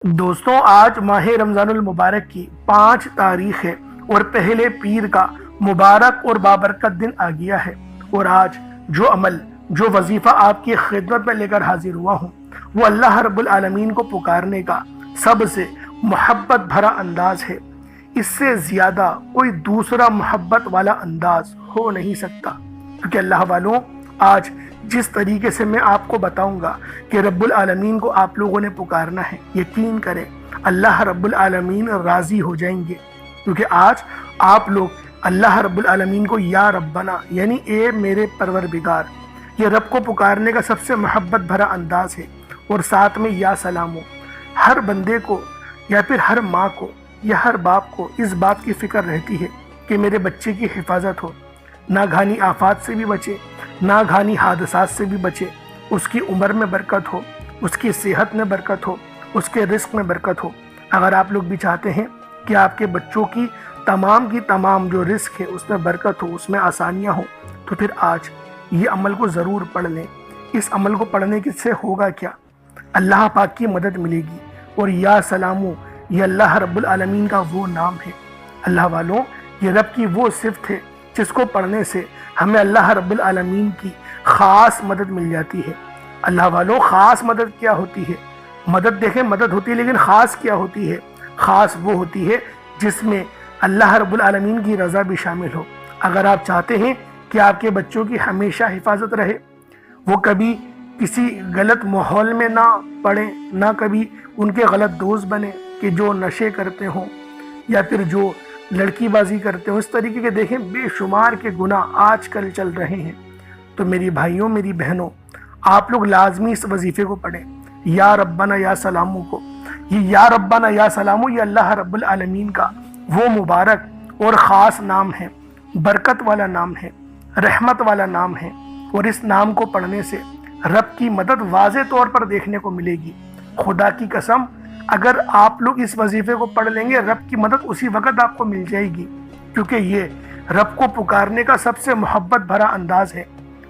دوستوں، آج ماہ رمضان المبارک کی 5 تاریخ ہے اور پہلے پیر کا مبارک اور بابرکت دن آ گیا ہے۔ اور آج جو عمل، جو وظیفہ آپ کی خدمت میں لے کر حاضر ہوا ہوں، وہ اللہ رب العالمین کو پکارنے کا سب سے محبت بھرا انداز ہے۔ اس سے زیادہ کوئی دوسرا محبت والا انداز ہو نہیں سکتا، کیونکہ اللہ والوں، آج جس طریقے سے میں آپ کو بتاؤں گا کہ رب العالمین کو آپ لوگوں نے پکارنا ہے، یقین کریں اللہ رب العالمین راضی ہو جائیں گے، کیونکہ آج آپ لوگ اللہ رب العالمین کو یا ربنا یعنی اے میرے پروردگار، یہ رب کو پکارنے کا سب سے محبت بھرا انداز ہے۔ اور ساتھ میں یا سلامو، ہر بندے کو یا پھر ہر ماں کو یا ہر باپ کو اس بات کی فکر رہتی ہے کہ میرے بچے کی حفاظت ہو، ناگہانی آفات سے بھی بچے، ناگہانی حادثات سے بھی بچے، اس کی عمر میں برکت ہو، اس کی صحت میں برکت ہو، اس کے رزق میں برکت ہو۔ اگر آپ لوگ بھی چاہتے ہیں کہ آپ کے بچوں کی تمام جو رزق ہے اس میں برکت ہو، اس میں آسانیاں ہوں، تو پھر آج یہ عمل کو ضرور پڑھ لیں۔ اس عمل کو پڑھنے سے ہوگا کیا؟ اللہ پاک کی مدد ملے گی۔ اور یا سلامو، یہ اللہ رب العالمین کا وہ نام ہے۔ اللہ والوں، یہ رب کی وہ صفت ہے جس کو پڑھنے سے ہمیں اللہ رب العالمین کی خاص مدد مل جاتی ہے۔ اللہ والوں، خاص مدد کیا ہوتی ہے؟ مدد دیکھیں، مدد ہوتی ہے، لیکن خاص کیا ہوتی ہے؟ خاص وہ ہوتی ہے جس میں اللہ رب العالمین کی رضا بھی شامل ہو۔ اگر آپ چاہتے ہیں کہ آپ کے بچوں کی ہمیشہ حفاظت رہے، وہ کبھی کسی غلط ماحول میں نہ پڑیں، نہ کبھی ان کے غلط دوست بنے کہ جو نشے کرتے ہوں یا پھر جو لڑکی بازی کرتے ہوں، اس طریقے کے دیکھیں بے شمار کے گناہ آج کل چل رہے ہیں، تو میری بھائیوں، میری بہنوں، آپ لوگ لازمی اس وظیفے کو پڑھیں، یا ربنا یا سلامو کو۔ یہ یا ربنا یا سلامو یہ اللہ رب العالمین کا وہ مبارک اور خاص نام ہے، برکت والا نام ہے، رحمت والا نام ہے۔ اور اس نام کو پڑھنے سے رب کی مدد واضح طور پر دیکھنے کو ملے گی۔ خدا کی قسم، اگر آپ لوگ اس وظیفے کو پڑھ لیں گے، رب کی مدد اسی وقت آپ کو مل جائے گی، کیونکہ یہ رب کو پکارنے کا سب سے محبت بھرا انداز ہے۔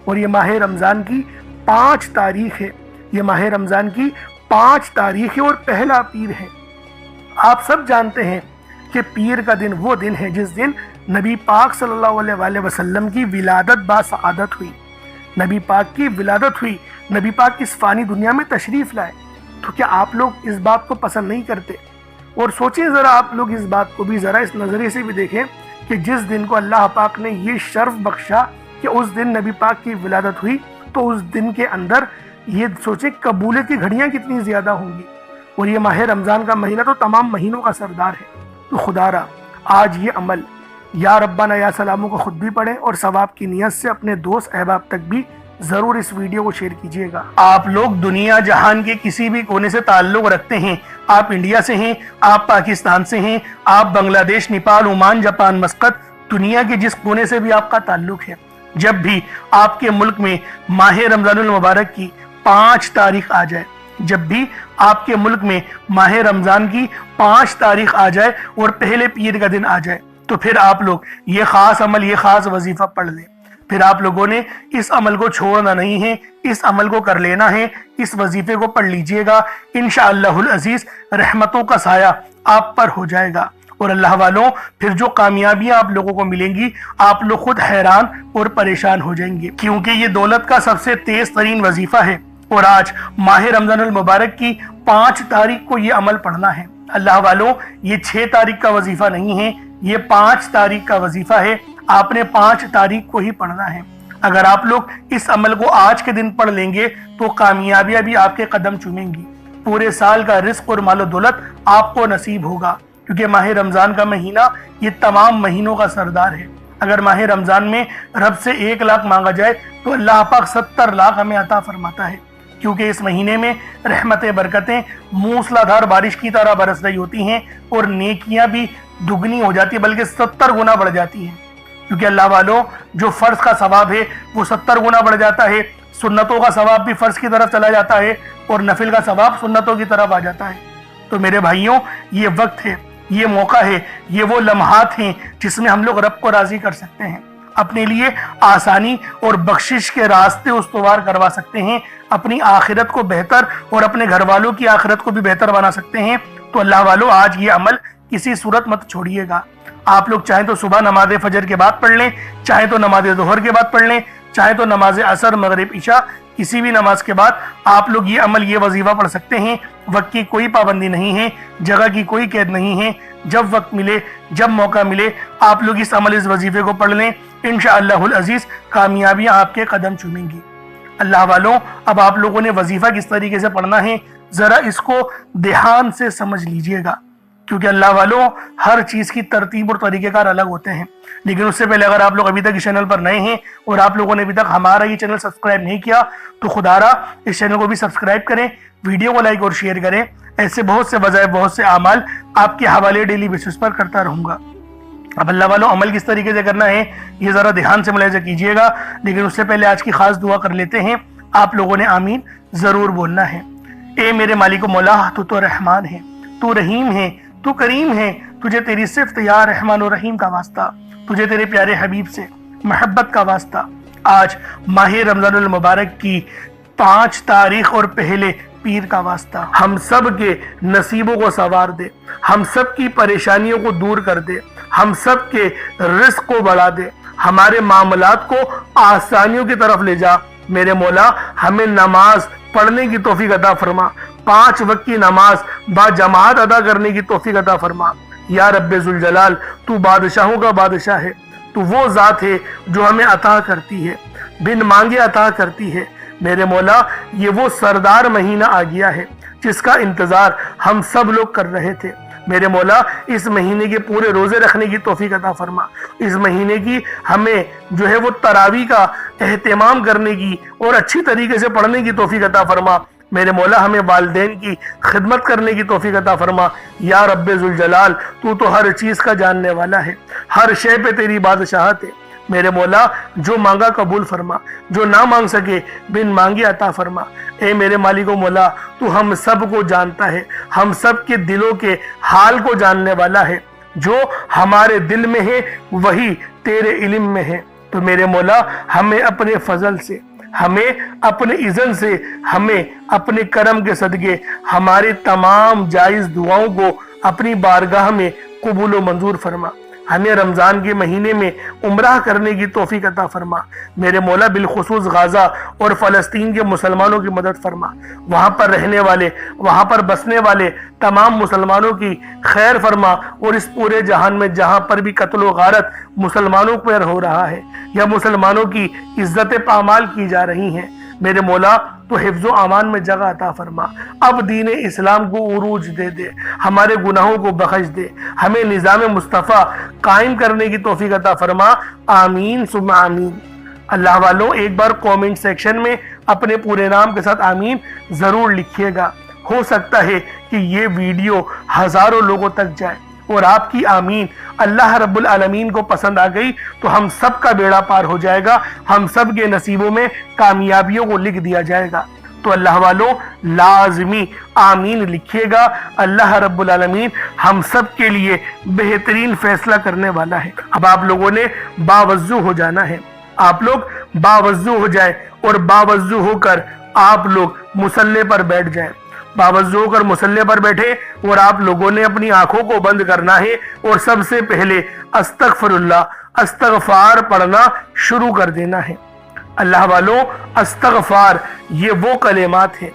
اور یہ ماہ رمضان کی 5 تاریخ ہے، یہ ماہ رمضان کی 5 تاریخ ہے اور پہلا پیر ہے۔ آپ سب جانتے ہیں کہ پیر کا دن وہ دن ہے جس دن نبی پاک صلی اللہ علیہ وآلہ وسلم کی ولادت باسعادت ہوئی، نبی پاک کی ولادت ہوئی، نبی پاک اس فانی دنیا میں تشریف لائے۔ تو کیا آپ لوگ اس بات کو پسند نہیں کرتے؟ اور سوچیں ذرا، آپ لوگ اس بات کو بھی ذرا اس نظریے سے بھی دیکھیں کہ جس دن کو اللہ پاک نے یہ شرف بخشا کہ اس دن نبی پاک کی ولادت ہوئی، تو اس دن کے اندر یہ سوچیں قبولیت کی گھڑیاں کتنی زیادہ ہوں گی۔ اور یہ ماہ رمضان کا مہینہ تو تمام مہینوں کا سردار ہے۔ تو خدا را، آج یہ عمل یا ربنا یا سلامو کو خود بھی پڑھیں اور ثواب کی نیت سے اپنے دوست احباب تک بھی ضرور اس ویڈیو کو شیئر کیجئے گا۔ آپ لوگ دنیا جہان کے کسی بھی کونے سے تعلق رکھتے ہیں، آپ انڈیا سے ہیں، آپ پاکستان سے ہیں، آپ بنگلہ دیش، نیپال، عمان، جاپان، مسقط، دنیا کے جس کونے سے بھی آپ کا تعلق ہے، جب بھی آپ کے ملک میں ماہ رمضان المبارک کی 5 تاریخ آ جائے، جب بھی آپ کے ملک میں ماہ رمضان کی 5 تاریخ آ جائے اور پہلے پیر کا دن آ جائے، تو پھر آپ لوگ یہ خاص عمل، یہ خاص وظیفہ پڑھ لیں۔ پھر آپ لوگوں نے اس عمل کو چھوڑنا نہیں ہے، اس عمل کو کر لینا ہے، اس وظیفے کو پڑھ لیجئے گا، انشاءاللہ العزیز رحمتوں کا سایہ آپ پر ہو جائے گا۔ اور اللہ والوں، پھر جو کامیابیاں آپ لوگوں کو ملیں گی، آپ لوگ خود حیران اور پریشان ہو جائیں گے، کیونکہ یہ دولت کا سب سے تیز ترین وظیفہ ہے۔ اور آج ماہ رمضان المبارک کی 5 تاریخ کو یہ عمل پڑھنا ہے۔ اللہ والوں، یہ 6 تاریخ کا وظیفہ نہیں ہے، یہ 5 تاریخ کا وظیفہ ہے۔ آپ نے 5 تاریخ کو ہی پڑھنا ہے۔ اگر آپ لوگ اس عمل کو آج کے دن پڑھ لیں گے تو کامیابیاں بھی آپ کے قدم چومیں گی، پورے سال کا رزق اور مال و دولت آپ کو نصیب ہوگا، کیونکہ ماہ رمضان کا مہینہ یہ تمام مہینوں کا سردار ہے۔ اگر ماہ رمضان میں رب سے 1 لاکھ مانگا جائے تو اللہ پاک 70 لاکھ ہمیں عطا فرماتا ہے، کیونکہ اس مہینے میں رحمتیں، برکتیں موسلا دھار بارش کی طرح برس رہی ہوتی ہیں اور نیکیاں بھی دگنی ہو جاتی ہیں، بلکہ 70 گنا بڑھ جاتی ہیں، کیونکہ اللہ والوں، جو فرض کا ثواب ہے وہ 70 گنا بڑھ جاتا ہے، سنتوں کا ثواب بھی فرض کی طرف چلا جاتا ہے اور نفل کا ثواب سنتوں کی طرف آ جاتا ہے۔ تو میرے بھائیوں، یہ وقت ہے، یہ موقع ہے، یہ وہ لمحات ہیں جس میں ہم لوگ رب کو راضی کر سکتے ہیں۔ اپنے لیے آسانی اور بخشش کے راستے استوار کروا سکتے ہیں، اپنی آخرت کو بہتر اور اپنے گھر والوں کی آخرت کو بھی بہتر بنا سکتے ہیں، تو اللہ والوں آج یہ عمل کسی صورت مت چھوڑیے گا۔ آپ لوگ چاہیں تو صبح نماز فجر کے بعد پڑھ لیں، چاہیں تو نماز ظہر کے بعد پڑھ لیں، چاہیں تو نماز عصر مغرب عشاء کسی بھی نماز کے بعد آپ لوگ یہ عمل یہ وظیفہ پڑھ سکتے ہیں۔ وقت کی کوئی پابندی نہیں ہے، جگہ کی کوئی قید نہیں ہے، جب وقت ملے جب موقع ملے آپ لوگ اس عمل اس وظیفے کو پڑھ لیں، انشاءاللہ العزیز کامیابیاں آپ کے قدم چومیں گی۔ اللہ والوں اب آپ لوگوں نے وظیفہ کس طریقے سے پڑھنا ہے ذرا اس کو دھیان سے سمجھ لیجئے گا، کیونکہ اللہ والوں ہر چیز کی ترتیب اور طریقہ کار الگ ہوتے ہیں۔ لیکن اس سے پہلے اگر آپ لوگ ابھی تک اس چینل پر نئے ہیں اور آپ لوگوں نے ابھی تک ہمارا یہ چینل سبسکرائب نہیں کیا تو خدا را اس چینل کو بھی سبسکرائب کریں، ویڈیو کو لائک اور شیئر کریں۔ ایسے بہت سے وظائف بہت سے اعمال آپ کے حوالے ڈیلی بیسس پر کرتا رہوں گا۔ اب اللہ والوں عمل کس طریقے سے کرنا ہے یہ ذرا دھیان سے ملاحظہ کیجئے گا، لیکن اس سے پہلے آج کی خاص دعا کر لیتے ہیں۔ آپ لوگوں نے آمین ضرور بولنا ہے۔ اے میرے مالک و مولا، تو رحمان ہے، تو رحیم ہے، تو کریم ہے، تجھے تیری صفت یا رحمان و رحیم کا واسطہ، تجھے تیرے پیارے حبیب سے محبت کا واسطہ۔ آج ماہ رمضان المبارک کی 5 تاریخ اور پہلے پیر کا واسطہ ہم سب کے نصیبوں کو سنوار دے، ہم سب کی پریشانیوں کو دور کر دے، ہم سب کے رزق کو بڑھا دے، ہمارے معاملات کو آسانیوں کی طرف لے جا۔ میرے مولا ہمیں نماز پڑھنے کی توفیق عطا فرما، 5 وقت کی نماز با جماعت ادا کرنے کی توفیق عطا فرما۔ یا رب ذوالجلال تو بادشاہوں کا بادشاہ ہے، تو وہ ذات ہے جو ہمیں عطا کرتی ہے، بن مانگے عطا کرتی ہے۔ میرے مولا یہ وہ سردار مہینہ آ گیا ہے جس کا انتظار ہم سب لوگ کر رہے تھے۔ میرے مولا اس مہینے کے پورے روزے رکھنے کی توفیق عطا فرما، اس مہینے کی ہمیں جو ہے وہ تراویح کا اہتمام کرنے کی اور اچھی طریقے سے پڑھنے کی توفیق عطا فرما۔ میرے مولا ہمیں والدین کی خدمت کرنے کی توفیق عطا فرما۔ یا رب ذوالجلال تو ہر چیز کا جاننے والا ہے، ہر شے پہ تیری بادشاہت ہے۔ میرے مولا جو مانگا قبول فرما، جو نہ مانگ سکے بن مانگے عطا فرما۔ اے میرے مالک و مولا تو ہم سب کو جانتا ہے، ہم سب کے دلوں کے حال کو جاننے والا ہے، جو ہمارے دل میں ہے وہی تیرے علم میں ہے۔ تو میرے مولا ہمیں اپنے فضل سے، ہمیں اپنے اذن سے، ہمیں اپنے کرم کے صدقے ہماری تمام جائز دعاؤں کو اپنی بارگاہ میں قبول و منظور فرما۔ ہمیں رمضان کے مہینے میں عمرہ کرنے کی توفیق عطا فرما۔ میرے مولا بالخصوص غزہ اور فلسطین کے مسلمانوں کی مدد فرما، وہاں پر رہنے والے، وہاں پر بسنے والے تمام مسلمانوں کی خیر فرما، اور اس پورے جہان میں جہاں پر بھی قتل و غارت مسلمانوں پر ہو رہا ہے یا مسلمانوں کی عزت پامال کی جا رہی ہیں، میرے مولا تو حفظ و امان میں جگہ عطا فرما۔ اب دین اسلام کو عروج دے دے، ہمارے گناہوں کو بخش دے، ہمیں نظام مصطفیٰ قائم کرنے کی توفیق عطا فرما۔ آمین ثم آمین۔ اللہ والوں ایک بار کومنٹ سیکشن میں اپنے پورے نام کے ساتھ آمین ضرور لکھیے گا۔ ہو سکتا ہے کہ یہ ویڈیو ہزاروں لوگوں تک جائے اور آپ کی آمین اللہ رب العالمین کو پسند آ گئی تو ہم سب کا بیڑا پار ہو جائے گا، ہم سب کے نصیبوں میں کامیابیوں کو لکھ دیا جائے گا۔ تو اللہ والوں لازمی آمین لکھیے گا، اللہ رب العالمین ہم سب کے لیے بہترین فیصلہ کرنے والا ہے۔ اب آپ لوگوں نے باوضو ہو جانا ہے، آپ لوگ باوضو ہو جائیں اور باوضو ہو کر آپ لوگ مصلی پر بیٹھ جائیں۔ باوضو ہو کر مصلی پر بیٹھے اور آپ لوگوں نے اپنی آنکھوں کو بند کرنا ہے اور سب سے پہلے استغفر اللہ، استغفار پڑھنا شروع کر دینا ہے۔ اللہ والوں استغفار یہ وہ کلمات ہیں،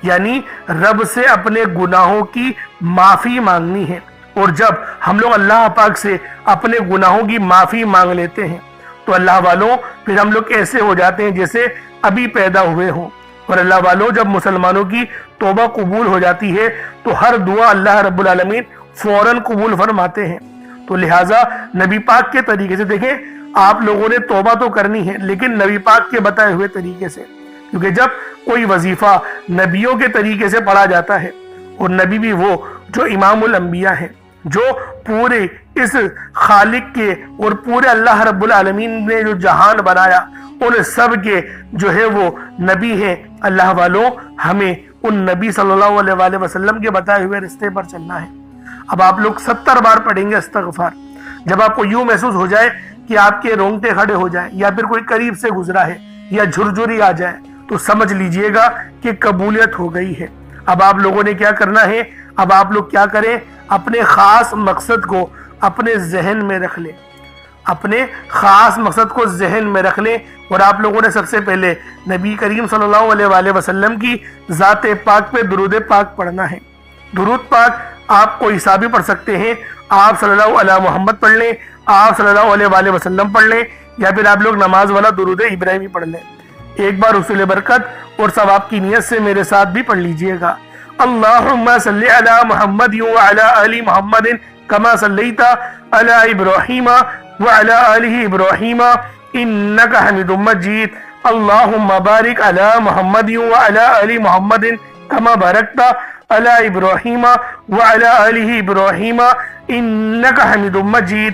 یعنی رب سے اپنے گناہوں کی معافی مانگنی ہے، اور جب ہم لوگ اللہ پاک سے اپنے گناہوں کی معافی مانگ لیتے ہیں تو اللہ والوں پھر ہم لوگ ایسے ہو جاتے ہیں جیسے ابھی پیدا ہوئے ہوں۔ اور اللہ والوں جب مسلمانوں کی توبہ قبول ہو جاتی ہے تو ہر دعا اللہ رب العالمین فوراً قبول فرماتے ہیں۔ تو لہٰذا نبی پاک کے طریقے سے دیکھیں، آپ لوگوں نے توبہ تو کرنی ہے لیکن نبی پاک کے بتائے ہوئے طریقے سے، کیونکہ جب کوئی وظیفہ نبیوں کے طریقے سے پڑھا جاتا ہے، اور نبی بھی وہ جو امام الانبیاء ہیں، جو پورے اس خالق کے اور پورے اللہ رب العالمین نے جو جہان بنایا ان سب کے جو ہے وہ نبی ہیں۔ اللہ والوں ہمیں ان نبی صلی اللہ علیہ وآلہ وسلم کے بتائے ہوئے رستے پر چلنا ہے۔ اب آپ لوگ 70 بار پڑھیں گے استغفار، جب آپ کو یوں محسوس ہو جائے کہ آپ کے رونگٹے کھڑے ہو جائیں یا پھر کوئی قریب سے گزرا ہے یا جھرجھری آ جائے تو سمجھ لیجئے گا کہ قبولیت ہو گئی ہے۔ اب آپ لوگوں نے کیا کرنا ہے؟ اب آپ لوگ کیا کریں؟ اپنے خاص مقصد کو اپنے ذہن میں رکھ لیں، اپنے خاص مقصد کو ذہن میں رکھ لیں، اور آپ لوگوں نے سب سے پہلے نبی کریم صلی اللہ علیہ وآلہ وسلم کی ذات پاک پہ درود پاک پڑھنا ہے۔ درود پاک آپ کوئی سا بھی پڑھ سکتے ہیں، آپ صلی اللہ علیہ محمد پڑھ لیں، آپ صلی اللہ علیہ وآلہ وسلم پڑھ لیں، یا پھر آپ لوگ نماز والا درود ابراہیمی پڑھ لیں۔ ایک بار حصول برکت اور ثواب کی نیت سے میرے ساتھ بھی پڑھ لیجئے گا۔ اللہم صلی علی محمد وعلی آل محمد کما صلیت علی ابراہیم وعلی آل ابراہیم انک حمید مجید۔ اللہم بارک علی محمد وعلی آل محمد کما بارکت علی ابراہیم وعلی آل ابراہیم انک حمید مجید۔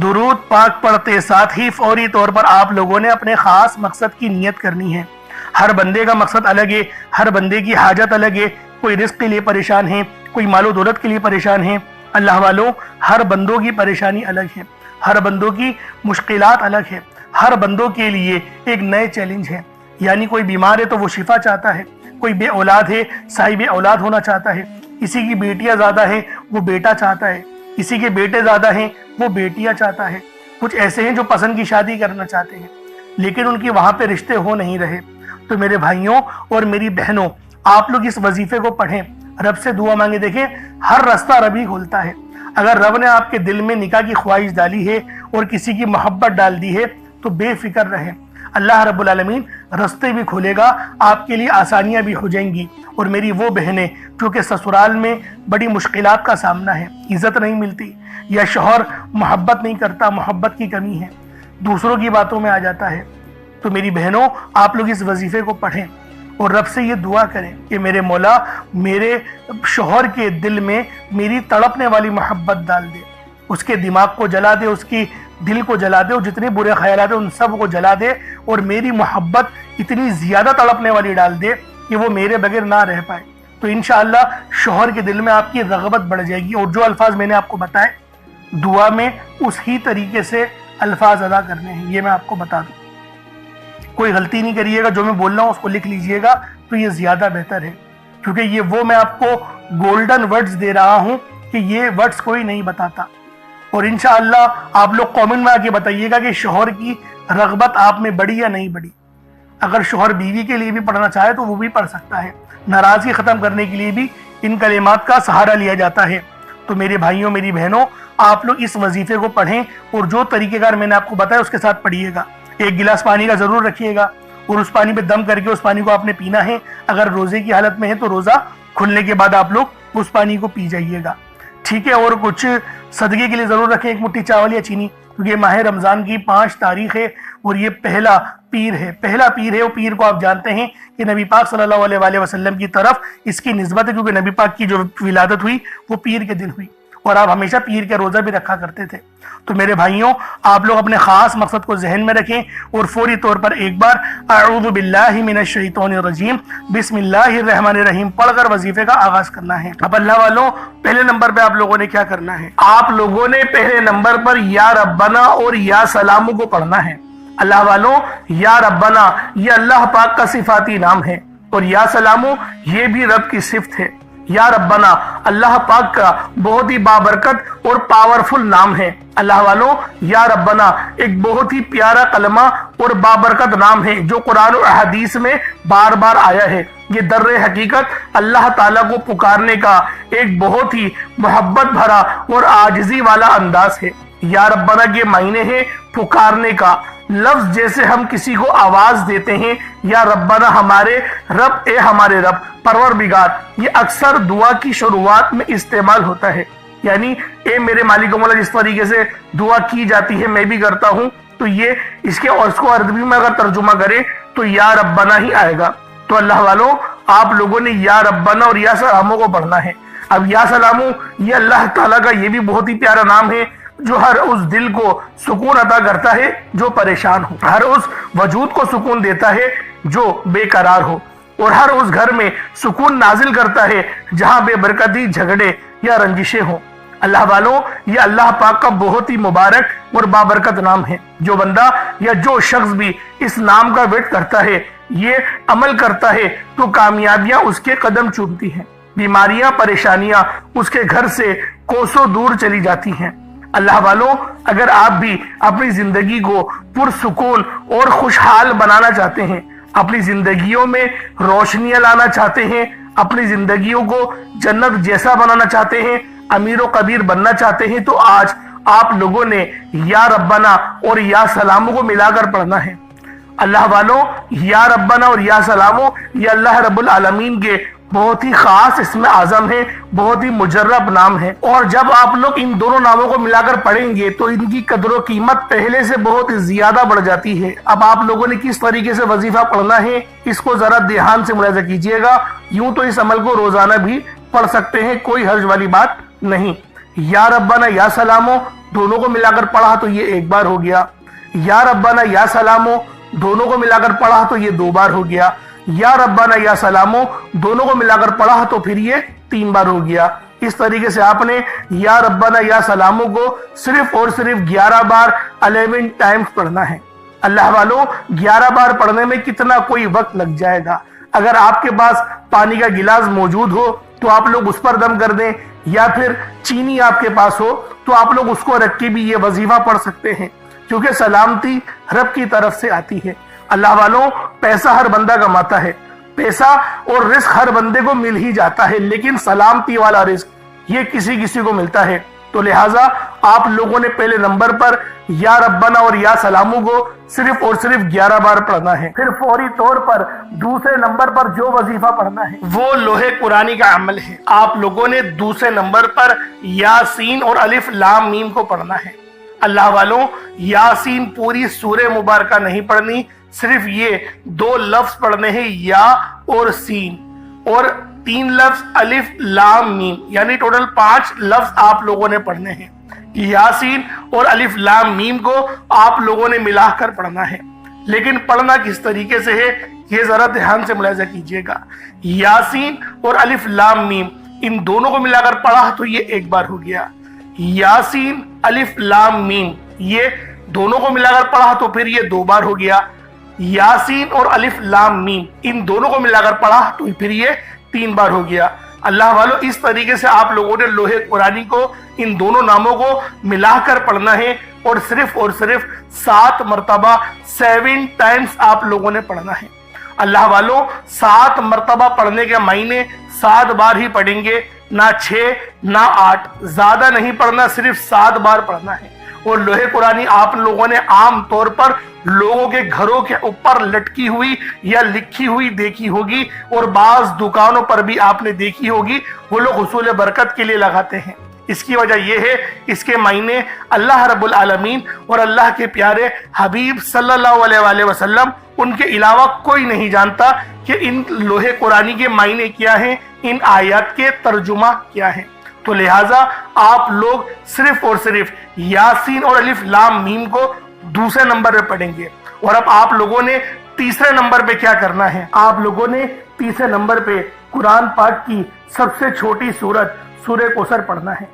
درود پاک پڑھتے ساتھ ہی فوری طور پر آپ لوگوں نے اپنے خاص مقصد کی نیت کرنی ہے۔ ہر بندے کا مقصد الگ ہے، ہر بندے کی حاجت الگ ہے، کوئی رزق کے لیے پریشان ہے، کوئی مال و دولت کے لیے پریشان ہے۔ اللہ والوں، ہر بندوں کی پریشانی الگ ہے، ہر بندوں کی مشکلات الگ ہے، ہر بندوں کے لیے ایک نئے چیلنج ہے۔ یعنی کوئی بیمار ہے تو وہ شفا چاہتا ہے، کوئی بے اولاد ہے صاحب اولاد ہونا چاہتا ہے، کسی کی بیٹیاں زیادہ ہیں وہ بیٹا چاہتا ہے، کسی کے بیٹے زیادہ ہیں وہ بیٹیاں چاہتا ہے، کچھ ایسے ہیں جو پسند کی شادی کرنا چاہتے ہیں لیکن ان کی وہاں پہ رشتے ہو نہیں رہے۔ تو میرے بھائیوں اور میری بہنوں، آپ لوگ اس وظیفے کو پڑھیں، رب سے دعا مانگے۔ دیکھیں، ہر رستہ رب ہی کھولتا ہے۔ اگر رب نے آپ کے دل میں نکاح کی خواہش ڈالی ہے اور کسی کی محبت ڈال دی ہے تو بے فکر رہیں، اللہ رب العالمین رستے بھی کھولے گا، آپ کے لیے آسانیاں بھی ہو جائیں گی۔ اور میری وہ بہنیں جو کہ سسرال میں بڑی مشکلات کا سامنا ہے، عزت نہیں ملتی، یا شوہر محبت نہیں کرتا، محبت کی کمی ہے، دوسروں کی باتوں میں آ جاتا ہے، تو میری بہنوں آپ لوگ اس وظیفے کو پڑھیں اور رب سے یہ دعا کریں کہ میرے مولا میرے شوہر کے دل میں میری تڑپنے والی محبت ڈال دے، اس کے دماغ کو جلا دے، اس کی دل کو جلا دے، اور جتنے برے خیالات ہیں ان سب کو جلا دے، اور میری محبت اتنی زیادہ تڑپنے والی ڈال دے کہ وہ میرے بغیر نہ رہ پائے۔ تو انشاءاللہ شوہر کے دل میں آپ کی رغبت بڑھ جائے گی، اور جو الفاظ میں نے آپ کو بتائے دعا میں اس ہی طریقے سے الفاظ ادا کرنے ہیں، یہ میں آپ کو بتا دوں۔ کوئی غلطی نہیں کریے گا، جو میں بول رہا ہوں اس کو لکھ لیجئے گا تو یہ زیادہ بہتر ہے، کیونکہ یہ وہ میں آپ کو گولڈن ورڈز دے رہا ہوں کہ یہ ورڈز کوئی نہیں بتاتا۔ اور انشاءاللہ آپ لوگ کامنٹ میں آ کے بتائیے گا کہ شوہر کی رغبت آپ میں بڑھی یا نہیں بڑھی۔ اگر شوہر بیوی کے لیے بھی پڑھنا چاہے تو وہ بھی پڑھ سکتا ہے، ناراضگی ختم کرنے کے لیے بھی ان کلمات کا سہارا لیا جاتا ہے۔ تو میرے بھائیوں میری بہنوں، آپ لوگ اس وظیفے کو پڑھیں اور جو طریقہ کار میں نے آپ کو بتایا اس کے ساتھ پڑھیے گا۔ ایک گلاس پانی کا ضرور رکھیے گا، اور اس پانی پہ دم کر کے اس پانی کو آپ نے پینا ہے۔ اگر روزے کی حالت میں ہے تو روزہ کھلنے کے بعد آپ لوگ اس پانی کو پی جائیے گا، ٹھیک ہے؟ اور کچھ صدقے کے لیے ضرور رکھیں، ایک مٹھی چاول یا چینی، کیونکہ ماہ رمضان کی 5 تاریخ ہے اور یہ پہلا پیر ہے۔ وہ پیر کو آپ جانتے ہیں کہ نبی پاک صلی اللہ علیہ وآلہ وسلم کی طرف اس کی نسبت ہے، کیونکہ نبی پاک کی جو ولادت ہوئی وہ پیر کے دن ہوئی، اور آپ ہمیشہ پیر کے روزہ بھی رکھا کرتے تھے۔ تو میرے بھائیوں، آپ لوگ اپنے خاص مقصد کو ذہن میں رکھیں اور فوری طور پر ایک بار اعوذ باللہ من الشیطان الرجیم بسم اللہ الرحمن الرحیم پڑھ کر وظیفے کا آغاز کرنا ہے۔ اب اللہ والوں، پہلے نمبر پہ آپ لوگوں نے کیا کرنا ہے؟ آپ لوگوں نے پہلے نمبر پر یا ربنا اور یا سلامو کو پڑھنا ہے۔ اللہ والوں، یا ربنا یہ اللہ پاک کا صفاتی نام ہے، اور یا سلامو یہ بھی رب کی صفت ہے۔ یا ربنا اللہ پاک کا بہت ہی بابرکت اور پاورفل نام ہے۔ اللہ والوں، یا ربنا ایک بہت ہی پیارا کلمہ اور بابرکت نام ہے جو قرآن و احادیث میں بار بار آیا ہے۔ یہ در حقیقت اللہ تعالیٰ کو پکارنے کا ایک بہت ہی محبت بھرا اور عاجزی والا انداز ہے۔ یا ربنا کے معنی ہے پکارنے کا، لفظ جیسے ہم کسی کو آواز دیتے ہیں یا ربنا ہمارے رب، اے ہمارے رب، پروردگار، یہ اکثر دعا کی شروعات میں استعمال ہوتا ہے۔ یعنی اے میرے مالک و مولا، جس طریقے سے دعا کی جاتی ہے میں بھی کرتا ہوں، تو یہ اس کو عربی میں اگر ترجمہ کرے تو یا ربنا ہی آئے گا۔ تو اللہ والوں، آپ لوگوں نے یا ربنا اور یا سلامو کو پڑھنا ہے۔ اب یا سلامو یہ اللہ تعالیٰ کا یہ بھی بہت ہی پیارا نام ہے جو ہر اس دل کو سکون عطا کرتا ہے جو پریشان ہو، ہر اس وجود کو سکون دیتا ہے جو بے قرار ہو، اور ہر اس گھر میں سکون نازل کرتا ہے جہاں بے برکتی، جھگڑے یا رنجشیں ہوں۔ اللہ والوں، یہ اللہ پاک کا بہت ہی مبارک اور بابرکت نام ہے۔ جو بندہ یا جو شخص بھی اس نام کا ورد کرتا ہے، یہ عمل کرتا ہے، تو کامیابیاں اس کے قدم چومتی ہیں، بیماریاں پریشانیاں اس کے گھر سے کوسوں دور چلی جاتی ہیں۔ اللہ والوں، اگر آپ بھی اپنی زندگی کو پرسکون اور خوشحال بنانا چاہتے ہیں، اپنی زندگیوں میں روشنیاں لانا چاہتے ہیں، اپنی زندگیوں کو جنت جیسا بنانا چاہتے ہیں، امیر و کبیر بننا چاہتے ہیں، تو آج آپ لوگوں نے یا ربنا اور یا سلامو کو ملا کر پڑھنا ہے۔ اللہ والوں، یا ربنا اور یا سلامو یہ اللہ رب العالمین کے بہت ہی خاص اسم اعظم ہے، بہت ہی مجرب نام ہے، اور جب آپ لوگ ان دونوں ناموں کو ملا کر پڑھیں گے تو ان کی قدر و قیمت پہلے سے بہت زیادہ بڑھ جاتی ہے۔ اب آپ لوگوں نے کس طریقے سے وظیفہ پڑھنا ہے، اس کو ذرا دھیان سے ملاحظہ کیجئے گا۔ یوں تو اس عمل کو روزانہ بھی پڑھ سکتے ہیں، کوئی حرج والی بات نہیں۔ یا ربنا یا سلامو دونوں کو ملا کر پڑھا تو یہ ایک بار ہو گیا، یا ربنا یا سلامو دونوں کو ملا کر پڑھا تو یہ 2 بار ہو گیا، یا ربنا یا سلامو دونوں کو ملا کر پڑھا تو پھر یہ 3 بار ہو گیا۔ اس طریقے سے آپ نے یا ربنا یا سلامو کو صرف اور صرف 11 بار 11 ٹائمز پڑھنا ہے۔ اللہ والوں، 11 بار پڑھنے میں کتنا کوئی وقت لگ جائے گا۔ اگر آپ کے پاس پانی کا گلاس موجود ہو تو آپ لوگ اس پر دم کر دیں، یا پھر چینی آپ کے پاس ہو تو آپ لوگ اس کو رکھ کے بھی یہ وظیفہ پڑھ سکتے ہیں، کیونکہ سلامتی رب کی طرف سے آتی ہے۔ اللہ والوں، پیسہ ہر بندہ کماتا ہے، پیسہ اور رزق ہر بندے کو مل ہی جاتا ہے، لیکن سلامتی والا رزق یہ کسی کو ملتا ہے۔ تو لہٰذا آپ لوگوں نے پہلے نمبر پر یا ربنا اور یا سلامو کو صرف اور صرف 11 بار پڑھنا ہے۔ پھر فوری طور پر دوسرے نمبر پر جو وظیفہ پڑھنا ہے وہ لوح قرآنی کا عمل ہے۔ آپ لوگوں نے دوسرے نمبر پر یاسین اور الف لام میم کو پڑھنا ہے۔ اللہ والوں، یاسین پوری سورہ مبارکہ نہیں پڑھنی، صرف یہ 2 لفظ پڑھنے ہیں، یا اور سین، اور 3 لفظ الف لام میم، یعنی ٹوٹل 5 لفظ آپ لوگوں نے پڑھنے ہیں۔ یاسین اور الف لام میم کو آپ لوگوں نے ملا کر پڑھنا ہے، لیکن پڑھنا کس طریقے سے ہے یہ ذرا دھیان سے ملاحظہ کیجئے گا۔ یاسین اور الف لام میم ان دونوں کو ملا کر پڑھا تو یہ 1 بار ہو گیا، یاسین الف لام میم یہ دونوں کو ملا کر پڑھا تو پھر یہ 2 بار ہو گیا، یاسین اور الف لام میم ان دونوں کو ملا کر پڑھا تو پھر یہ 3 بار ہو گیا۔ اللہ والوں، اس طریقے سے آپ لوگوں نے لوح قرآنی کو ان دونوں ناموں کو ملا کر پڑھنا ہے، اور صرف 7 مرتبہ 7 ٹائمز آپ لوگوں نے پڑھنا ہے۔ اللہ والوں، 7 مرتبہ پڑھنے کے معنی 7 بار ہی پڑھیں گے، نہ 6 نہ 8، زیادہ نہیں پڑھنا، صرف 7 بار پڑھنا ہے۔ اور لوح قرآنی آپ لوگوں نے عام طور پر لوگوں کے گھروں کے اوپر لٹکی ہوئی یا لکھی ہوئی دیکھی ہوگی، اور بعض دکانوں پر بھی آپ نے دیکھی ہوگی، وہ لوگ حصول برکت کے لیے لگاتے ہیں۔ اس کی وجہ یہ ہے، اس کے معنی اللہ رب العالمین اور اللہ کے پیارے حبیب صلی اللہ علیہ وآلہ وسلم ان کے علاوہ کوئی نہیں جانتا کہ ان لوح قرآنی کے معنی کیا ہیں، ان آیات کے ترجمہ کیا ہیں۔ تو لہٰذا آپ لوگ صرف اور صرف یاسین اور الف لام میم کو دوسرے نمبر پہ پڑھیں گے۔ اور اب آپ لوگوں نے تیسرے نمبر پہ کیا کرنا ہے؟ آپ لوگوں نے تیسرے نمبر پہ قرآن پاک کی سب سے چھوٹی سورت سورہ کوثر پڑھنا ہے۔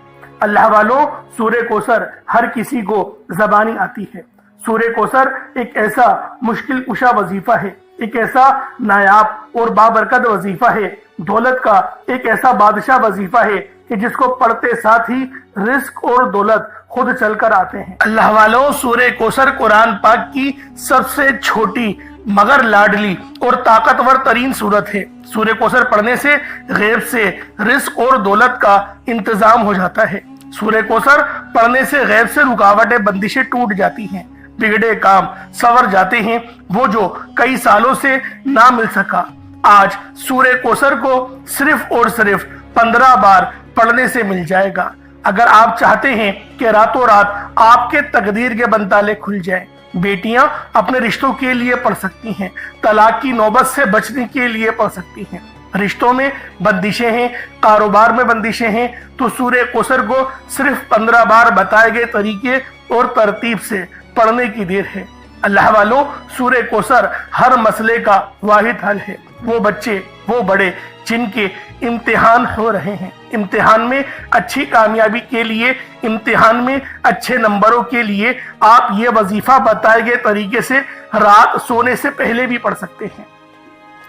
اللہ والوں، سورہ کوثر ہر کسی کو زبانی آتی ہے۔ سورہ کوثر ایک ایسا مشکل کشا وظیفہ ہے، ایک ایسا نایاب اور بابرکت وظیفہ ہے، دولت کا ایک ایسا بادشاہ وظیفہ ہے کہ جس کو پڑھتے ساتھ ہی رزق اور دولت خود چل کر آتے ہیں۔ اللہ والوں، سورہ کوثر قرآن پاک کی سب سے چھوٹی مگر لاڈلی اور طاقتور ترین سورت ہے۔ سورہ کوثر پڑھنے سے غیب سے رزق اور دولت کا انتظام ہو جاتا ہے۔ سورہ کوثر پڑھنے سے غیب سے رکاوٹیں بندشیں ٹوٹ جاتی ہیں، بگڑے کام سنور جاتے ہیں، وہ جو کئی سالوں سے نہ مل سکا آج سورہ کوثر کو صرف اور صرف 15 بار پڑھنے سے مل جائے گا۔ اگر آپ چاہتے ہیں کہ راتوں رات آپ کے تقدیر کے بنتالے کھل جائیں، بیٹیاں اپنے رشتوں کے لیے پڑھ سکتی ہیں، طلاق کی نوبت سے بچنے کے لیے پڑھ سکتی ہیں، رشتوں میں بندشیں ہیں، کاروبار میں بندشیں ہیں، تو سورہ کوثر کو صرف 15 بار بتائے گئے طریقے اور ترتیب سے پڑھنے کی دیر ہے۔ اللہ والوں، سورہ کوثر ہر مسئلے کا واحد حل ہے۔ وہ بچے، وہ بڑے جن کے امتحان ہو رہے ہیں، امتحان میں اچھی کامیابی کے لیے، امتحان میں اچھے نمبروں کے لیے آپ یہ وظیفہ بتائے گئے طریقے سے رات سونے سے پہلے بھی پڑھ سکتے ہیں۔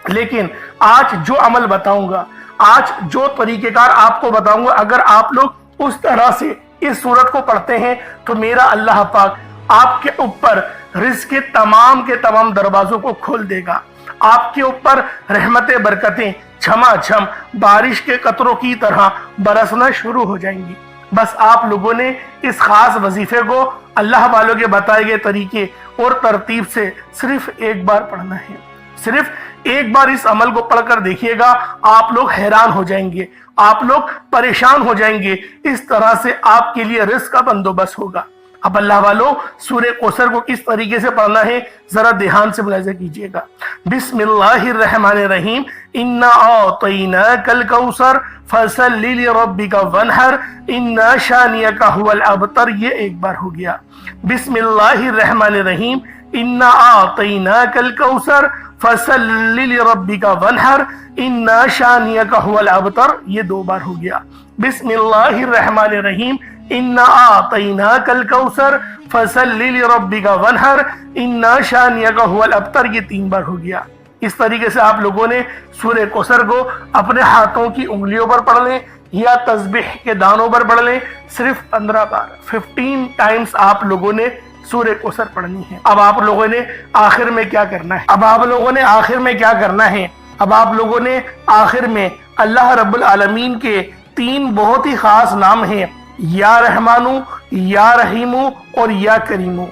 لیکن آج جو عمل بتاؤں گا، آج جو طریقہ کار آپ کو بتاؤں گا، اگر آپ لوگ اس طرح سے اس سورت کو پڑھتے ہیں تو میرا اللہ پاک آپ کے اوپر رزق کے تمام دروازوں کو کھول دے گا۔ آپ کے اوپر رحمتیں، برکتیں چھما چھم بارش کے قطروں کی طرح برسنا شروع ہو جائیں گی۔ بس آپ لوگوں نے اس خاص وظیفے کو اللہ والوں کے بتائے گئے طریقے اور ترتیب سے صرف ایک بار پڑھنا ہے۔ صرف ایک بار اس عمل کو پڑھ کر دیکھیے گا، آپ لوگ حیران ہو جائیں گے، آپ لوگ پریشان ہو جائیں گے، اس طرح سے آپ کے لیے رزق کا بندوبست ہوگا۔ اب اللہ والوں سورہ کوثر کو کس طریقے سے پڑھنا ہے ذرا دھیان سے ملاحظہ کیجئے گا۔ بسم اللہ الرحمن الرحیم، انا اعطیناک الکوثر فصل لربک وانحر ان شانئک هو الابتر، یہ ایک بار ہو گیا۔ بسم اللہ الرحمن الرحیم، انا اعطیناک الکوثر فصل لربک وانحر ان شانئک هو الابتر، یہ دو بار ہو گیا۔ بسم اللہ الرحمن الرحیم، انا اعطیناک الکوثر فصل لربک وانحر ان شانئک هو الابتر، یہ تین بار ہو گیا۔ اس طریقے سے آپ لوگوں نے سورہ کوثر کو اپنے ہاتھوں کی انگلیوں پر پڑھ لیں یا تسبیح کے دانوں پر پڑھ لیں، صرف 15 بار 15 ٹائمز آپ لوگوں نے سورہ کوثر پڑھنی ہے۔ اب آپ لوگوں نے آخر میں کیا کرنا ہے؟ اب آپ لوگوں نے آخر میں اللہ رب العالمین کے تین بہت ہی خاص نام ہیں، یا رحمانو، یا رحیمو اور یا کریمو۔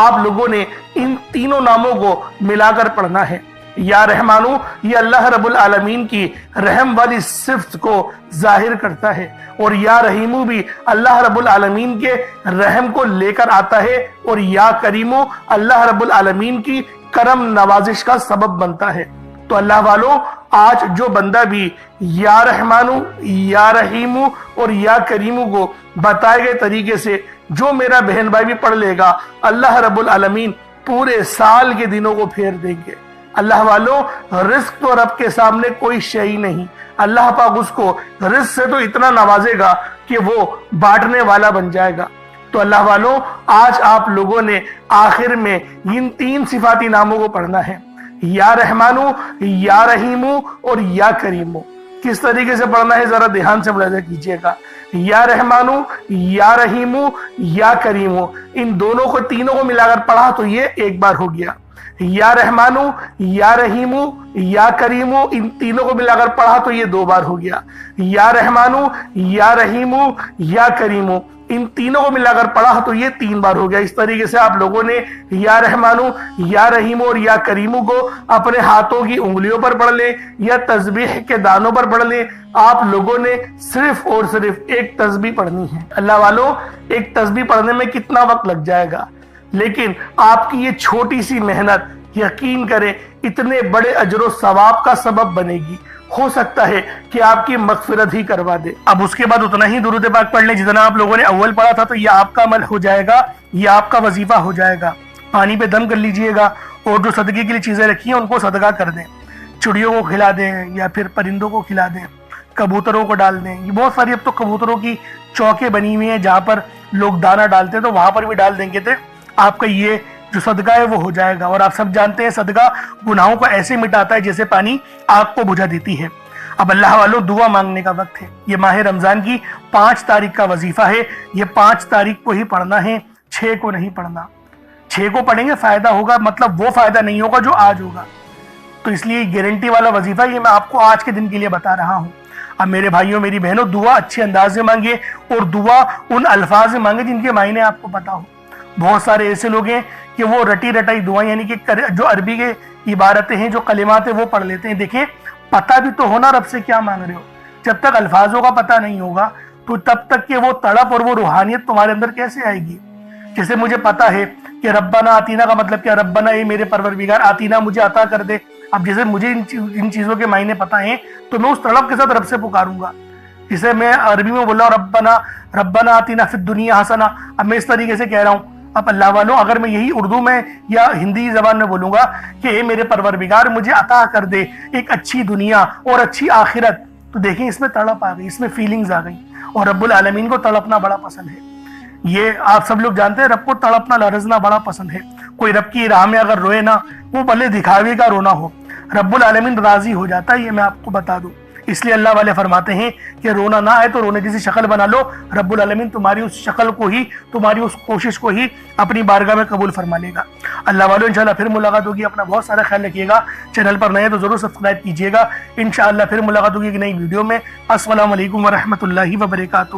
آپ لوگوں نے ان تینوں ناموں کو ملا کر پڑھنا ہے۔ یا رحمانو یہ اللہ رب العالمین کی رحم والی صفت کو ظاہر کرتا ہے، اور یا رحیمو بھی اللہ رب العالمین کے رحم کو لے کر آتا ہے، اور یا کریمو اللہ رب العالمین کی کرم نوازش کا سبب بنتا ہے۔ تو اللہ والوں آج جو بندہ بھی یا رحمانو، یا رحیمو اور یا کریمو کو بتائے گئے طریقے سے جو میرا بہن بھائی بھی پڑھ لے گا، اللہ رب العالمین پورے سال کے دنوں کو پھیر دیں گے۔ اللہ والوں رزق تو رب کے سامنے کوئی شے نہیں، اللہ پاک اس کو رزق سے تو اتنا نوازے گا کہ وہ بانٹنے والا بن جائے گا۔ تو اللہ والوں آج آپ لوگوں نے آخر میں ان تین صفاتی ناموں کو پڑھنا ہے، یا رحمانو، یا رحیمو اور یا کریمو۔ کس طریقے سے پڑھنا ہے ذرا دھیان سے ملاحظہ کیجئے گا۔ یا رحمانو، یا رحیمو، یا کریمو، ان دونوں کو تینوں کو ملا کر پڑھا تو یہ ایک بار ہو گیا۔ یا رحمانو، یا رحیمو، یا کریمو، ان تینوں کو ملا کر پڑھا تو یہ دو بار ہو گیا۔ یا رحمانو، یا رحیمو، یا کریمو، ان تینوں کو ملا کر پڑھا تو یہ تین بار ہو گیا۔ اس طریقے سے آپ لوگوں نے یا رحمانو، یا رحیمو اور یا کریمو کو اپنے ہاتھوں کی انگلیوں پر پڑھ لیں یا تسبیح کے دانوں پر پڑھ لیں۔ آپ لوگوں نے صرف اور صرف ایک تسبیح پڑھنی ہے۔ اللہ والوں ایک تسبیح پڑھنے میں کتنا وقت لگ جائے گا، لیکن آپ کی یہ چھوٹی سی محنت یقین کریں اتنے بڑے اجر و ثواب کا سبب بنے گی، ہو سکتا ہے کہ آپ کی مغفرت ہی کروا دے۔ اب اس کے بعد اتنا ہی درود پاک پڑھ لیں جتنا آپ لوگوں نے اول پڑھا تھا، تو یہ آپ کا عمل ہو جائے گا، یہ آپ کا وظیفہ ہو جائے گا۔ پانی پہ دم کر لیجئے گا، اور جو صدقے کے لیے چیزیں رکھی ہیں ان کو صدقہ کر دیں، چڑیوں کو کھلا دیں یا پھر پرندوں کو کھلا دیں، کبوتروں کو ڈال دیں۔ یہ بہت ساری اب تو کبوتروں کی چوکیں بنی ہوئی ہیں جہاں پر لوگ دانہ ڈالتے ہیں، تو وہاں پر بھی ڈال دیں گے تو آپ کا یہ جو صدقہ ہے وہ ہو جائے گا۔ اور آپ سب جانتے ہیں صدقہ گناہوں کو ایسے مٹاتا ہے جیسے پانی آگ کو بجھا دیتی ہے۔ اب اللہ والوں دعا مانگنے کا وقت ہے۔ یہ ماہ رمضان کی 5 تاریخ کا وظیفہ ہے، یہ 5 تاریخ کو ہی پڑھنا ہے، 6 کو نہیں پڑھنا۔ 6 کو پڑھیں گے فائدہ ہوگا، مطلب وہ فائدہ نہیں ہوگا جو آج ہوگا۔ تو اس لیے گارنٹی والا وظیفہ یہ میں آپ کو آج کے دن کے لیے بتا رہا ہوں۔ اب میرے بھائیوں میری بہنوں دعا اچھے انداز سے مانگے، اور دعا ان الفاظ سے مانگے جن کے معنی آپ کو پتا ہو۔ بہت سارے ایسے لوگ ہیں کہ وہ رٹی رٹائی دعائیں، یعنی کہ جو عربی کے عبارتیں ہیں، جو کلمات ہیں وہ پڑھ لیتے ہیں۔ دیکھیں پتہ بھی تو ہونا رب سے کیا مانگ رہے ہو۔ جب تک الفاظوں کا پتہ نہیں ہوگا تو تب تک کہ وہ تڑپ اور وہ روحانیت تمہارے اندر کیسے آئے گی؟ جیسے مجھے پتا ہے کہ ربنا آتینا کا مطلب کیا، ربنا اے میرے پروردگار، آتینا مجھے عطا کر دے۔ اب جیسے مجھے ان چیزوں کے معنی پتہ ہیں تو میں اس تڑپ کے ساتھ رب سے پکاروں گا۔ جسے میں عربی میں بول رہا ہوں ربنا آتینا فی الدنیا حسنہ، اب میں اس طریقے سے کہہ رہا ہوں۔ اب اللہ والوں اگر میں یہی اردو میں یا ہندی زبان میں بولوں گا کہ اے میرے پروردگار مجھے عطا کر دے ایک اچھی دنیا اور اچھی آخرت، تو دیکھیں اس میں تڑپ آ گئی، اس میں فیلنگز آ گئی، اور رب العالمین کو تڑپنا بڑا پسند ہے۔ یہ آپ سب لوگ جانتے ہیں رب کو تڑپنا لرزنا بڑا پسند ہے۔ کوئی رب کی راہ میں اگر روئے نا، وہ بھلے دکھاوے کا رونا ہو، رب العالمین راضی ہو جاتا ہے، یہ میں آپ کو بتا دوں۔ اس لیے اللہ والے فرماتے ہیں کہ رونا نہ آئے تو رونے جیسی شکل بنا لو، رب العالمین تمہاری اس شکل کو ہی، تمہاری اس کوشش کو ہی اپنی بارگاہ میں قبول فرما لے گا۔ اللہ والوں انشاءاللہ پھر ملاقات ہوگی، اپنا بہت سارا خیال رکھیے گا، چینل پر نئے تو ضرور سبسکرائب کیجیے گا۔ انشاءاللہ پھر ملاقات ہوگی ایک نئی ویڈیو میں۔ السلام علیکم ورحمۃ اللہ وبرکاتہ۔